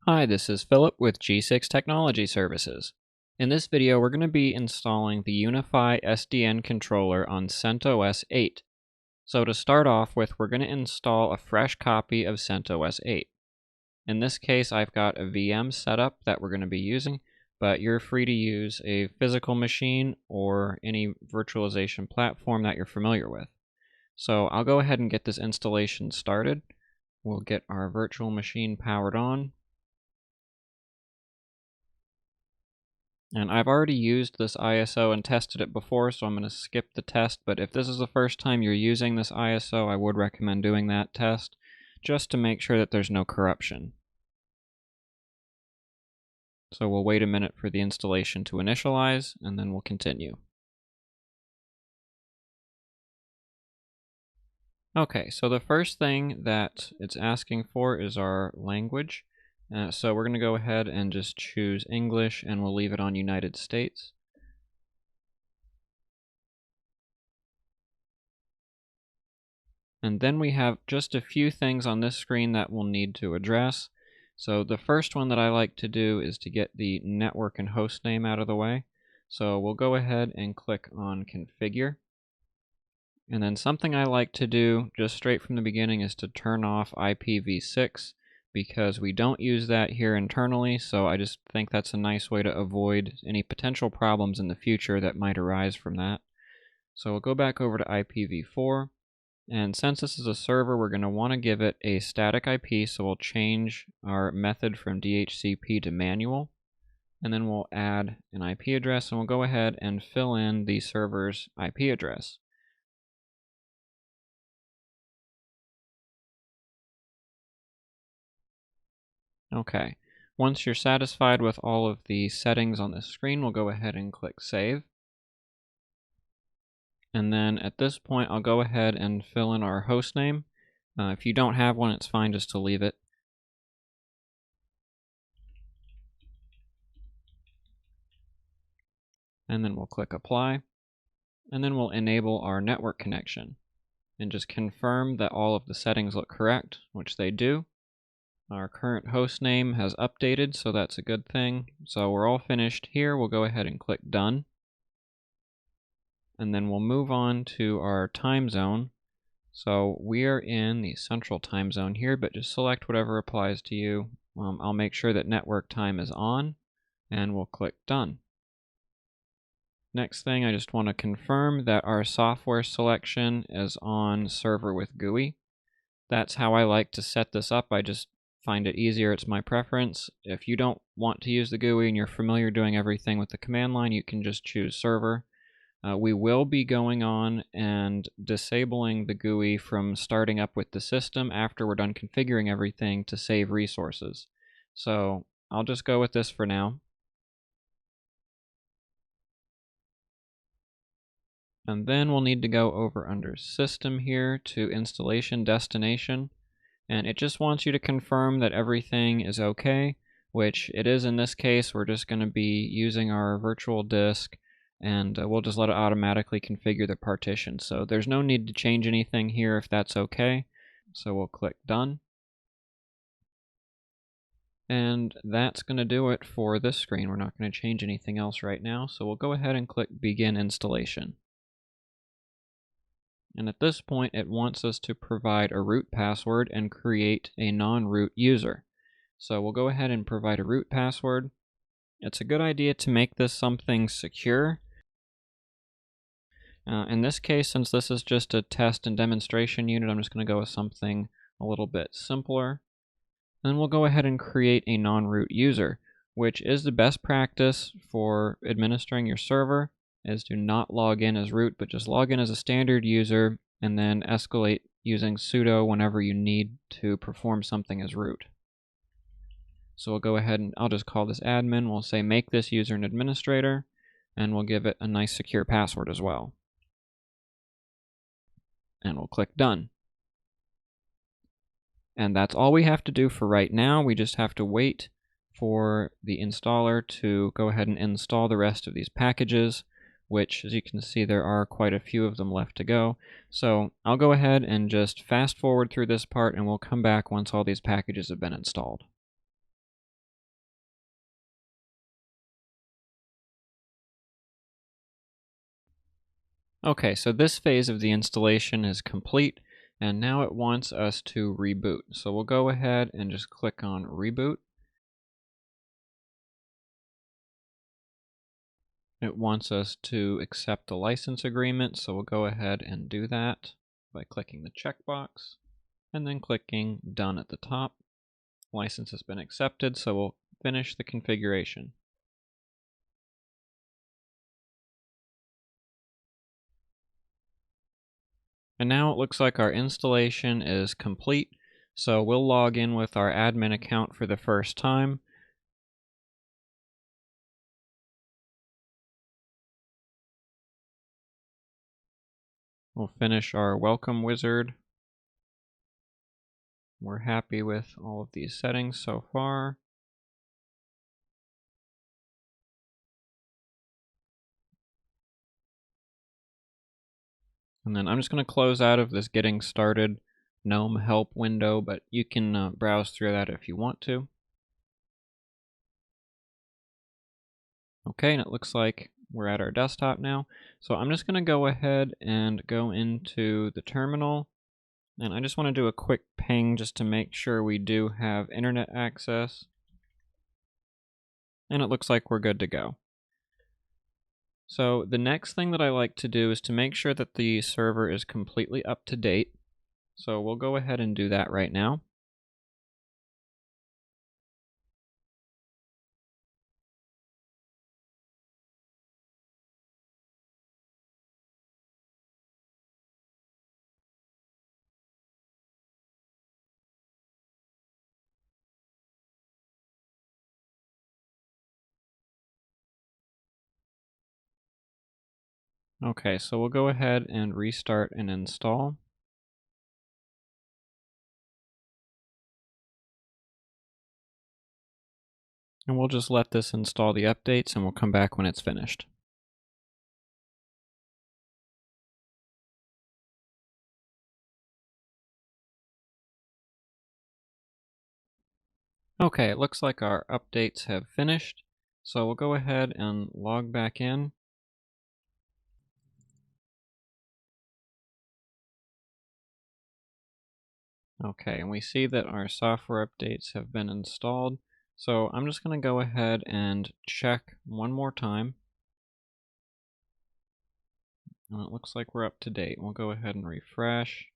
Hi, this is Philip with G6 Technology Services. In this video, we're going to be installing the UniFi SDN Controller on CentOS 8. So to start off with, we're going to install a fresh copy of CentOS 8. In this case, I've got a VM setup that we're going to be using, but you're free to use a physical machine or any virtualization platform that you're familiar with. So I'll go ahead and get this installation started. We'll get our virtual machine powered on. And I've already used this ISO and tested it before, so I'm going to skip the test, but if this is the first time you're using this ISO, I would recommend doing that test, just to make sure that there's no corruption. So we'll wait a minute for the installation to initialize, and then we'll continue. Okay, so the first thing that it's asking for is our language. So we're going to go ahead and just choose English, and we'll leave it on United States. And then we have just a few things on this screen that we'll need to address. So the first one that I like to do is to get the network and host name out of the way. So we'll go ahead and click on Configure. And then something I like to do just straight from the beginning is to turn off IPv6, because we don't use that here internally, so I just think that's a nice way to avoid any potential problems in the future that might arise from that. So we'll go back over to IPv4, and since this is a server, we're going to want to give it a static IP, so we'll change our method from DHCP to manual, and then we'll add an IP address, and we'll go ahead and fill in the server's IP address. Okay, once you're satisfied with all of the settings on the screen, we'll go ahead and click Save. And then at this point, I'll go ahead and fill in our host name. If you don't have one, it's fine just to leave it. And then we'll click Apply. And then we'll enable our network connection and just confirm that all of the settings look correct, which they do. Our current host name has updated, so that's a good thing. So we're all finished here. We'll go ahead and click Done. And then we'll move on to our time zone. So we are in the central time zone here, but just select whatever applies to you. I'll make sure that network time is on, and we'll click Done. Next thing, I just want to confirm that our software selection is on server with GUI. That's how I like to set this up. I just find it easier. It's my preference. If you don't want to use the GUI and you're familiar doing everything with the command line, you can just choose server. We will be going on and disabling the GUI from starting up with the system after we're done configuring everything to save resources. So I'll just go with this for now. And then we'll need to go over under System here to Installation Destination. And it just wants you to confirm that everything is okay, which it is in this case. We're just going to be using our virtual disk, and we'll just let it automatically configure the partition. So there's no need to change anything here if that's okay. So we'll click Done. And that's going to do it for this screen. We're not going to change anything else right now, so we'll go ahead and click Begin Installation. And at this point, it wants us to provide a root password and create a non-root user. So we'll go ahead and provide a root password. It's a good idea to make this something secure. In this case, since this is just a test and demonstration unit, I'm just going to go with something a little bit simpler. And then we'll go ahead and create a non-root user, which is the best practice for administering your server, is to not log in as root, but just log in as a standard user and then escalate using sudo whenever you need to perform something as root. So we'll go ahead and I'll just call this admin. We'll say make this user an administrator, and we'll give it a nice secure password as well. And we'll click Done. And that's all we have to do for right now. We just have to wait for the installer to go ahead and install the rest of these packages, which, as you can see, there are quite a few of them left to go. So I'll go ahead and just fast forward through this part, and we'll come back once all these packages have been installed. Okay, so this phase of the installation is complete, and now it wants us to reboot. So we'll go ahead and just click on Reboot. It wants us to accept the license agreement, so we'll go ahead and do that by clicking the checkbox and then clicking Done at the top. License has been accepted, so we'll finish the configuration. And now it looks like our installation is complete, so we'll log in with our admin account for the first time. We'll finish our welcome wizard. We're happy with all of these settings so far. And then I'm just going to close out of this Getting Started GNOME Help window, but you can browse through that if you want to. Okay, and it looks like we're at our desktop now. So I'm just going to go ahead and go into the terminal. And I just want to do a quick ping just to make sure we do have internet access. And it looks like we're good to go. So the next thing that I like to do is to make sure that the server is completely up to date. So we'll go ahead and do that right now. Okay, so we'll go ahead and restart and install. And we'll just let this install the updates and we'll come back when it's finished. Okay, it looks like our updates have finished. So we'll go ahead and log back in. Okay, and we see that our software updates have been installed. So I'm just going to go ahead and check one more time. And it looks like we're up to date. We'll go ahead and refresh.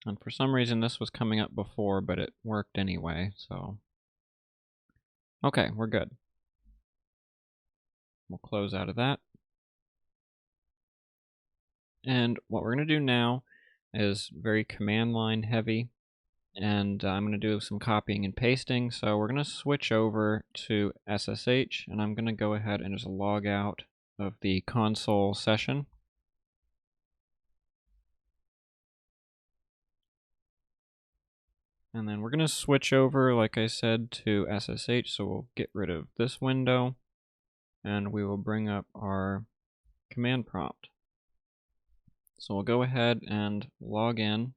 And for some reason this was coming up before, but it worked anyway, so. Okay, we're good. We'll close out of that. And what we're going to do now is very command line heavy. And I'm going to do some copying and pasting. So we're going to switch over to SSH, and I'm going to go ahead and just log out of the console session. And then we're going to switch over, like I said, to SSH. So we'll get rid of this window, and we will bring up our command prompt. So we'll go ahead and log in.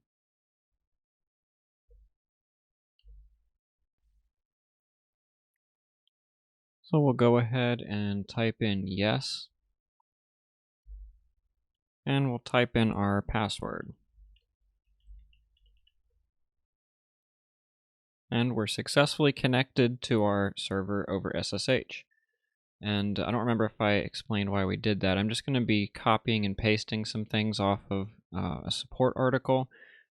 So we'll go ahead and type in yes. And we'll type in our password. And we're successfully connected to our server over SSH. And I don't remember if I explained why we did that. I'm just going to be copying and pasting some things off of a support article,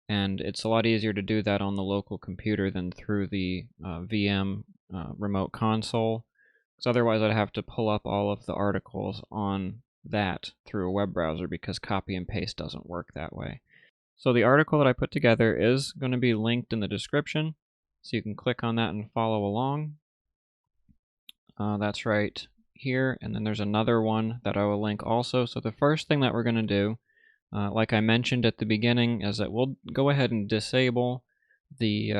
and it's a lot easier to do that on the local computer than through the VM remote console, because otherwise I'd have to pull up all of the articles on that through a web browser, because copy and paste doesn't work that way. So the article that I put together is going to be linked in the description, so you can click on that and follow along. That's right here, and then there's another one that I will link also. So the first thing that we're going to do, like I mentioned at the beginning, is that we'll go ahead and disable the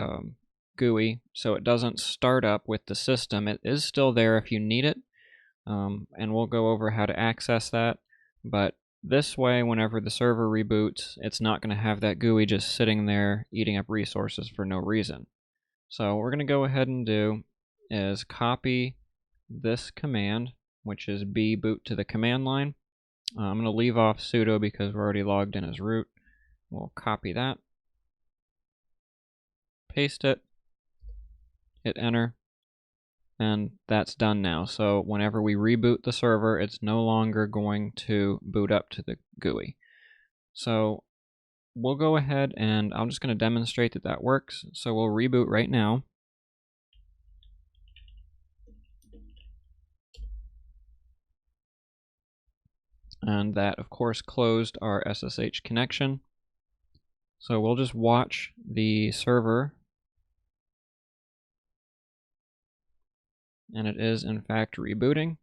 GUI so it doesn't start up with the system. It is still there if you need it, and we'll go over how to access that. But this way, whenever the server reboots, it's not going to have that GUI just sitting there eating up resources for no reason. So what we're going to go ahead and do is copy this command, which is b boot to the command line. I'm going to leave off sudo because we're already logged in as root. We'll copy that, paste it, hit enter, and that's done now. So whenever we reboot the server, it's no longer going to boot up to the GUI. So we'll go ahead and I'm just going to demonstrate that that works. So we'll reboot right now. And that, of course, closed our SSH connection. So we'll just watch the server. And it is, in fact, rebooting.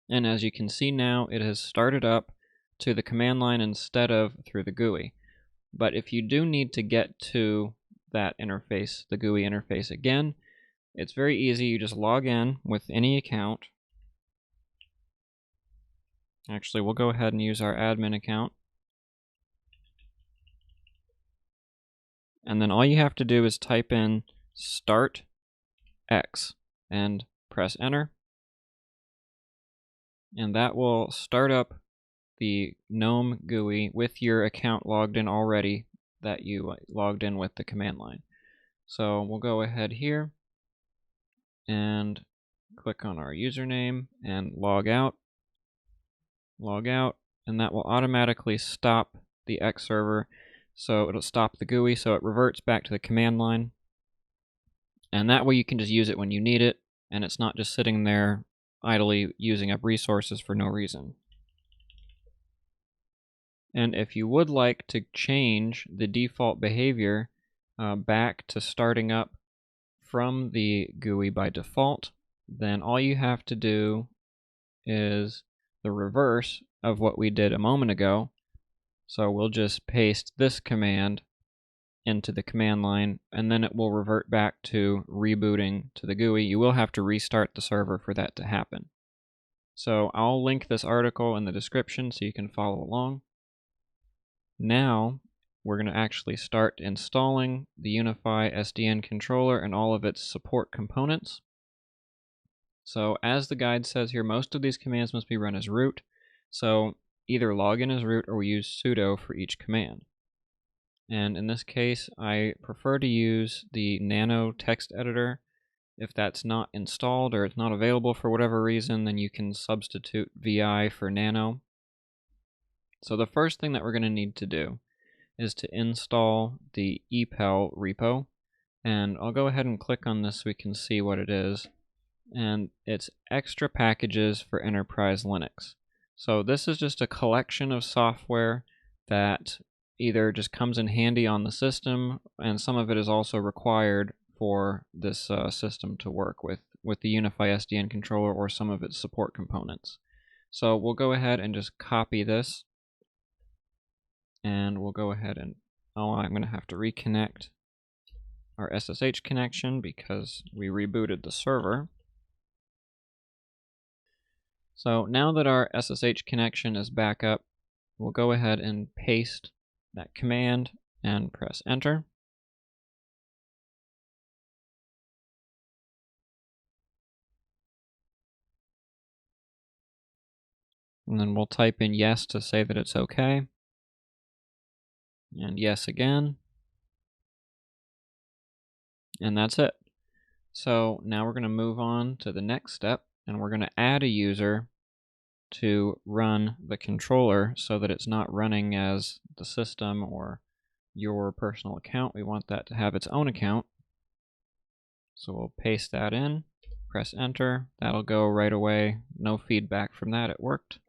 And as you can see now, it has started up to the command line instead of through the GUI. But if you do need to get to that interface, the GUI interface again, it's very easy. You just log in with any account. Actually, we'll go ahead and use our admin account. And then all you have to do is type in start X and press enter. And that will start up the GNOME GUI with your account logged in already that you logged in with the command line. So we'll go ahead here and click on our username and log out, and that will automatically stop the X server. So it'll stop the GUI, so it reverts back to the command line. And that way you can just use it when you need it, and it's not just sitting there idly using up resources for no reason. And if you would like to change the default behavior back to starting up from the GUI by default, then all you have to do is the reverse of what we did a moment ago. So we'll just paste this command into the command line, and then it will revert back to rebooting to the GUI. You will have to restart the server for that to happen. So I'll link this article in the description so you can follow along. Now we're going to actually start installing the UniFi SDN controller and all of its support components. So as the guide says here, most of these commands must be run as root. So either log in as root or we use sudo for each command. And in this case, I prefer to use the Nano text editor. If that's not installed or it's not available for whatever reason, then you can substitute VI for Nano. So the first thing that we're going to need to do is to install the epal repo. And I'll go ahead and click on this so we can see what it is. And it's extra packages for enterprise Linux. So this is just a collection of software that either just comes in handy on the system, and some of it is also required for this system to work with the UniFi SDN controller or some of its support components. So we'll go ahead and just copy this, and we'll go ahead and, I'm going to have to reconnect our SSH connection because we rebooted the server. So now that our SSH connection is back up, we'll go ahead and paste that command and press enter. And then we'll type in yes to say that it's okay. And yes again. And that's it. So now we're going to move on to the next step, and we're going to add a user to run the controller so that it's not running as the system or your personal account. We want that to have its own account. So we'll paste that in, press enter. That'll go right away. No feedback from that. It worked.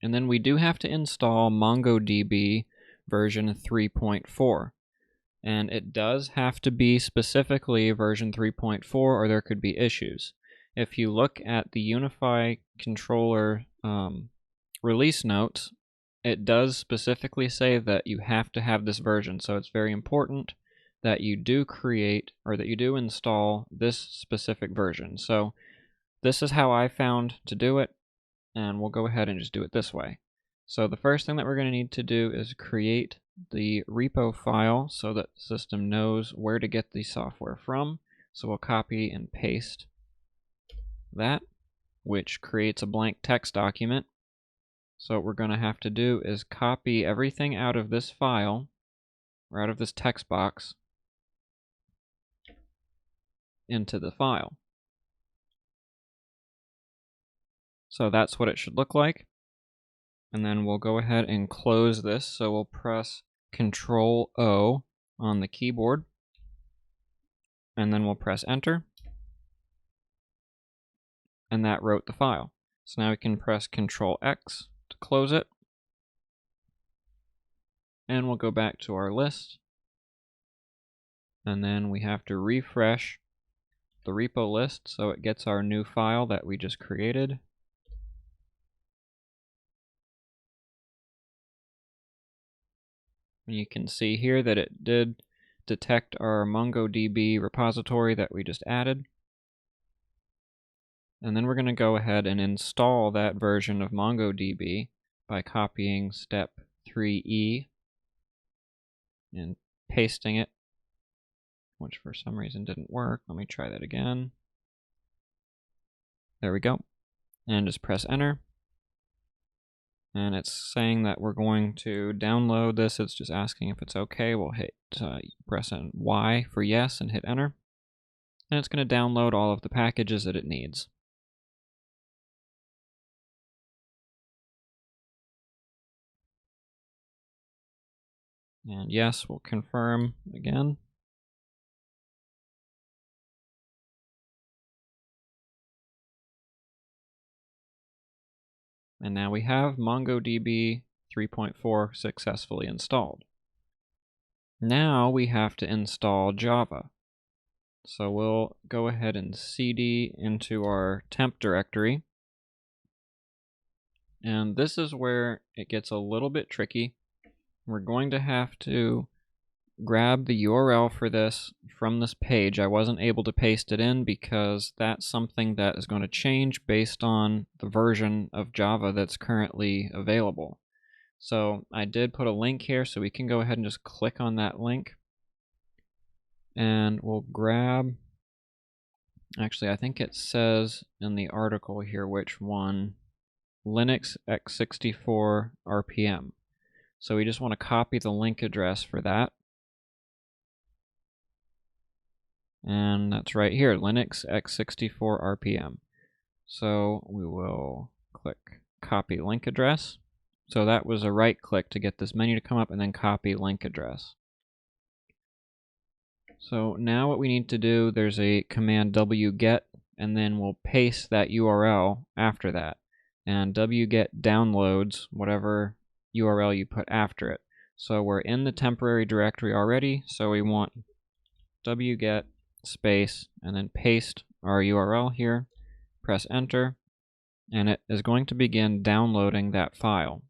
And then we do have to install MongoDB version 3.4. And it does have to be specifically version 3.4 or there could be issues. If you look at the UniFi controller release notes, it does specifically say that you have to have this version. So it's very important that you do create or that you do install this specific version. So this is how I found to do it. and we'll go ahead and just do it this way. So the first thing that we're going to need to do is create the repo file so that the system knows where to get the software from. So we'll copy and paste that, which creates a blank text document. So what we're going to have to do is copy everything out of this file, or out of this text box, into the file. So that's what it should look like. And then we'll go ahead and close this. So we'll press Control-O on the keyboard, and then we'll press Enter. And that wrote the file. So now we can press Control-X to close it. And we'll go back to our list. And then we have to refresh the repo list so it gets our new file that we just created. And you can see here that it did detect our MongoDB repository that we just added. And then we're going to go ahead and install that version of MongoDB by copying step 3E and pasting it, which for some reason didn't work. Let me try that again. There we go. And just press Enter. And it's saying that we're going to download this. It's just asking if it's okay. We'll hit press Y for yes and hit Enter. And it's going to download all of the packages that it needs. And yes, we'll confirm again. And now we have MongoDB 3.4 successfully installed. Now we have to install Java. So we'll go ahead and cd into our temp directory. And this is where it gets a little bit tricky. We're going to have to grab the URL for this from this page. I wasn't able to paste it in because that's something that is going to change based on the version of Java that's currently available. So I did put a link here, so we can go ahead and just click on that link. And we'll grab, actually I think it says in the article here which one, Linux x64 RPM. So we just want to copy the link address for that. And that's right here, Linux x64 RPM. So we will click copy link address. So that was a right click to get this menu to come up, and then copy link address. So now what we need to do, there's a command wget, and then we'll paste that URL after that. And wget downloads whatever URL you put after it. So we're in the temporary directory already, so we want wget space and then paste our URL here, press enter, and it is going to begin downloading that file.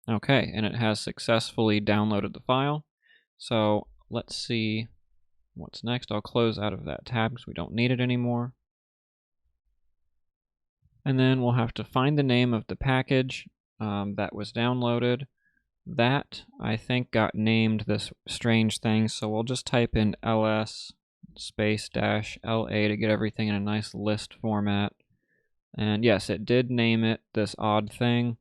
Okay, and it has successfully downloaded the file. So let's see what's next. I'll close out of that tab because we don't need it anymore. And then we'll have to find the name of the package that was downloaded. That, I think, got named this strange thing, so we'll just type in ls space -la to get everything in a nice list format. And yes, it did name it this odd thing,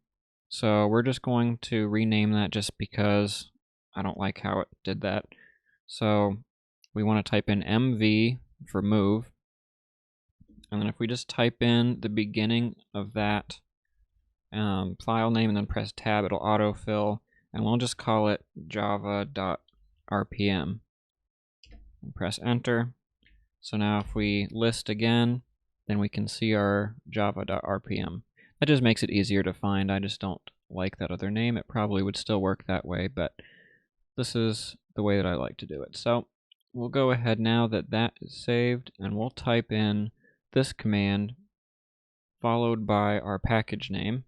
so we're just going to rename that just because I don't like how it did that. So we want to type in mv for move, and then if we just type in the beginning of that file name and then press tab, it'll autofill, and we'll just call it java.rpm and press enter. So now if we list again, then we can see our java.rpm. That just makes it easier to find. I just don't like that other name. It probably would still work that way, but this is the way that I like to do it. So we'll go ahead now that that is saved, and we'll type in this command followed by our package name.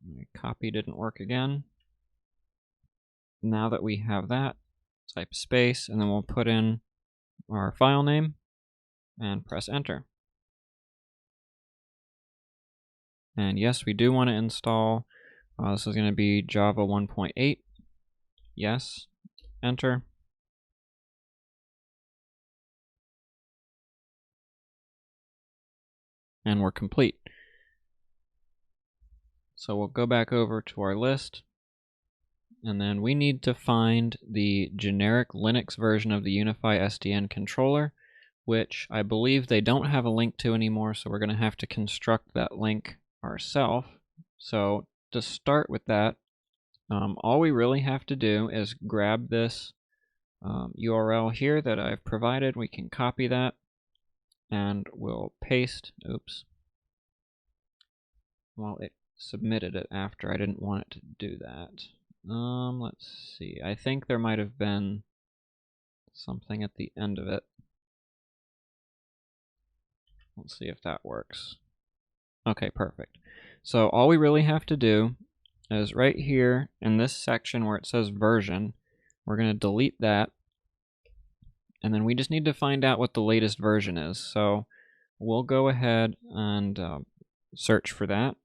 My copy didn't work again. Now that we have that, type space, and then we'll put in our file name and press enter. And yes, we do want to install, this is going to be Java 1.8. Yes, enter. And we're complete. So we'll go back over to our list, and then we need to find the generic Linux version of the UniFi SDN controller, which I believe they don't have a link to anymore, so we're going to have to construct that link ourselves. So to start with that, all we really have to do is grab this URL here that I've provided. We can copy that, and we'll paste, well, it submitted it after. I didn't want it to do that. Let's see. I think there might have been something at the end of it. Let's see if that works. Okay, perfect. So all we really have to do is right here in this section where it says version, we're going to delete that. And then we just need to find out what the latest version is. So we'll go ahead and search for that.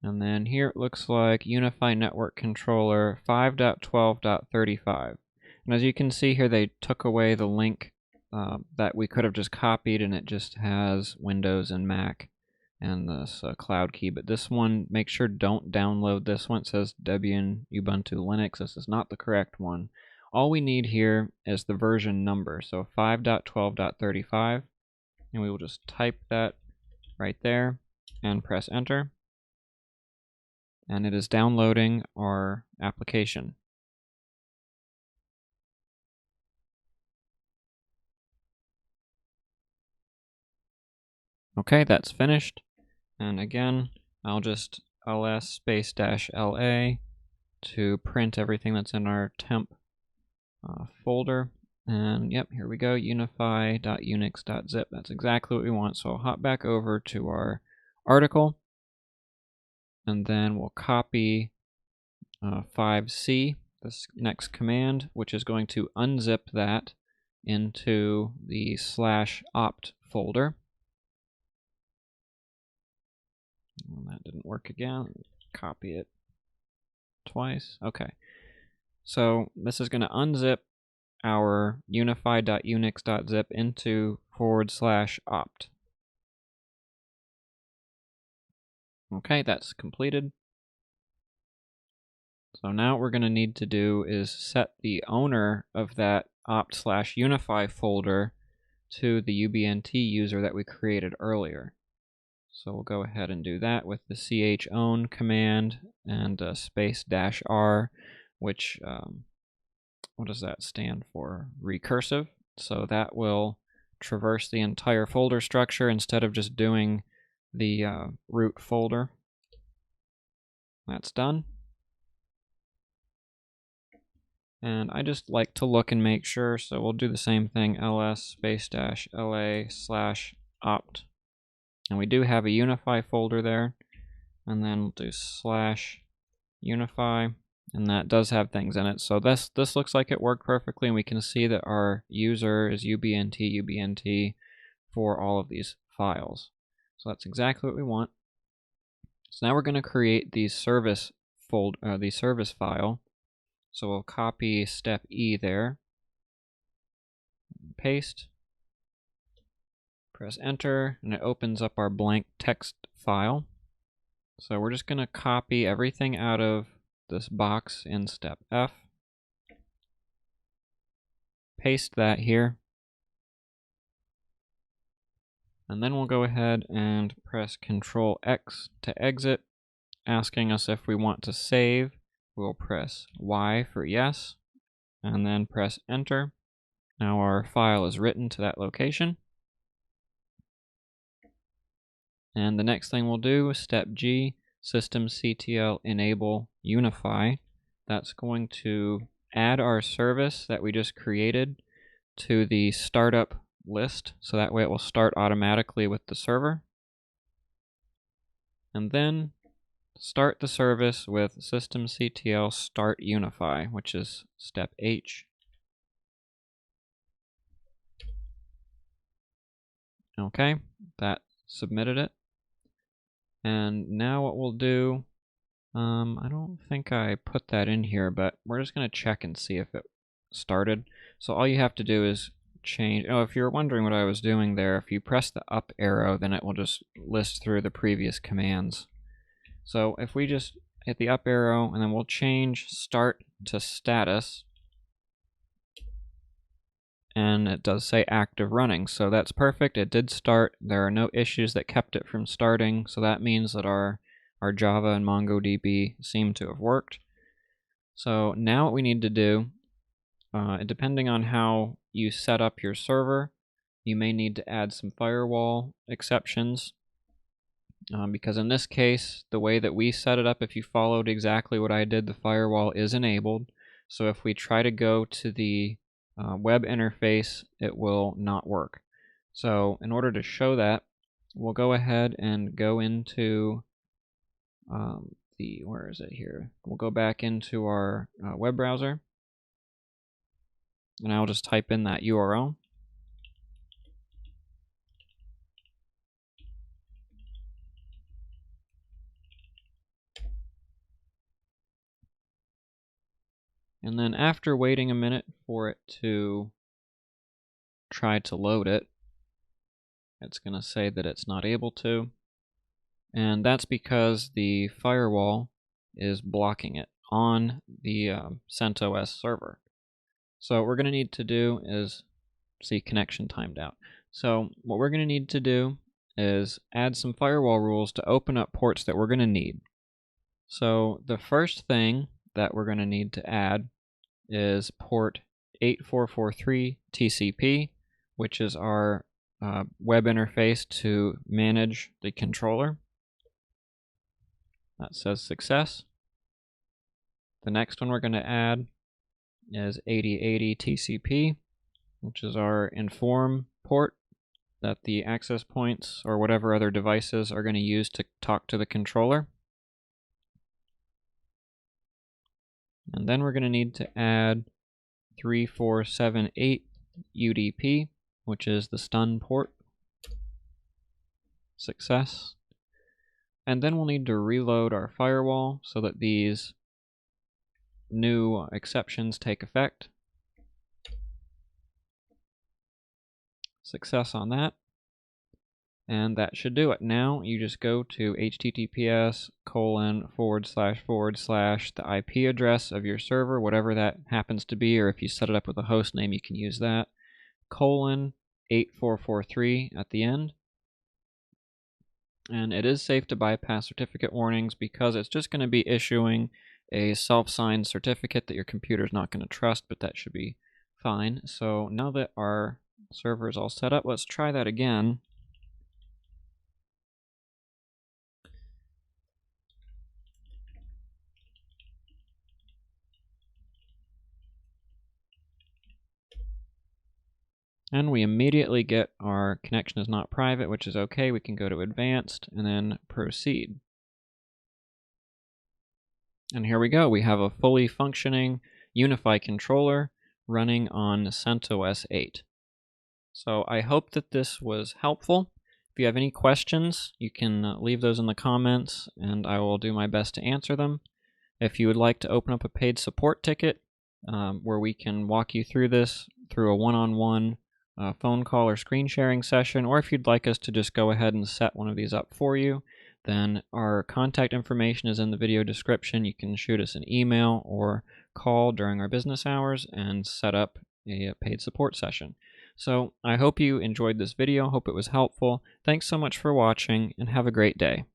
And then here it looks like UniFi Network Controller 5.12.35. And as you can see here, they took away the link that we could have just copied, and it just has Windows and Mac and this cloud key. But this one, make sure don't download this one. It says Debian Ubuntu Linux. This is not the correct one. All we need here is the version number, so 5.12.35. And we will just type that right there and press enter. And it is downloading our application. Okay, that's finished. And again, I'll just ls space -la to print everything that's in our temp folder. And yep, here we go, unifi.unix.zip. That's exactly what we want. So I'll hop back over to our article, and then we'll copy 5C, this next command, which is going to unzip that into the /opt folder. Well, that didn't work again. Copy it twice. Okay. So this is going to unzip our unifi.unix.zip into /opt. Okay, that's completed. So now what we're going to need to do is set the owner of that opt/unify folder to the UBNT user that we created earlier. So we'll go ahead and do that with the chown command and space -r, which, what does that stand for? Recursive. So that will traverse the entire folder structure instead of just doing the root folder. That's done. And I just like to look and make sure, so we'll do the same thing, ls space -la/opt. And we do have a UniFi folder there, and then we'll do /UniFi, and that does have things in it. So this looks like it worked perfectly, and we can see that our user is UBNT for all of these files. So that's exactly what we want. So now we're going to create the service file. So we'll copy step E there, paste, press enter, and it opens up our blank text file. So we're just going to copy everything out of this box in step F, paste that here, and then we'll go ahead and press Control X to exit, asking us if we want to save. We'll press Y for yes, and then press enter. Now our file is written to that location. And the next thing we'll do is step G, systemctl enable UniFi. That's going to add our service that we just created to the startup list, so that way it will start automatically with the server. and then start the service with systemctl start UniFi, which is step H. Okay, that submitted it. And now what we'll do, I don't think I put that in here, but we're just going to check and see if it started. So all you have to do is change, if you're wondering what I was doing there, if you press the up arrow, then it will just list through the previous commands. So if we just hit the up arrow, and then we'll change start to status, and it does say active running, so that's perfect. It did start. There are no issues that kept it from starting, so that means that our Java and MongoDB seem to have worked. So now what we need to do, depending on how you set up your server, you may need to add some firewall exceptions, because in this case, the way that we set it up, if you followed exactly what I did, the firewall is enabled. So if we try to go to the web interface, it will not work. So in order to show that, we'll go ahead and go into where is it here? We'll go back into our web browser, and I'll just type in that URL. And then after waiting a minute for it to try to load it, it's going to say that it's not able to. And that's because the firewall is blocking it on the CentOS server. So what we're going to need to do is see connection timed out. So what we're going to need to do is add some firewall rules to open up ports that we're going to need. So the first thing that we're going to need to add is port 8443 TCP, which is our web interface to manage the controller. That says success. The next one we're going to add is 8080 TCP, which is our inform port that the access points or whatever other devices are going to use to talk to the controller. And then we're going to need to add 3478 UDP, which is the stun port. Success. And then we'll need to reload our firewall so that these new exceptions take effect. Success on that. And that should do it. Now you just go to https:// the IP address of your server, whatever that happens to be, or if you set it up with a host name, you can use that, :8443 at the end. And it is safe to bypass certificate warnings because it's just going to be issuing a self-signed certificate that your computer is not going to trust, but that should be fine. So now that our server is all set up, let's try that again. And we immediately get our connection is not private, which is okay. We can go to advanced and then proceed. And here we go. We have a fully functioning UniFi controller running on CentOS 8. So I hope that this was helpful. If you have any questions, you can leave those in the comments and I will do my best to answer them. If you would like to open up a paid support ticket where we can walk you through this through a one-on-one phone call or screen sharing session, or if you'd like us to just go ahead and set one of these up for you, then our contact information is in the video description. You can shoot us an email or call during our business hours and set up a paid support session. So I hope you enjoyed this video. Hope it was helpful. Thanks so much for watching and have a great day.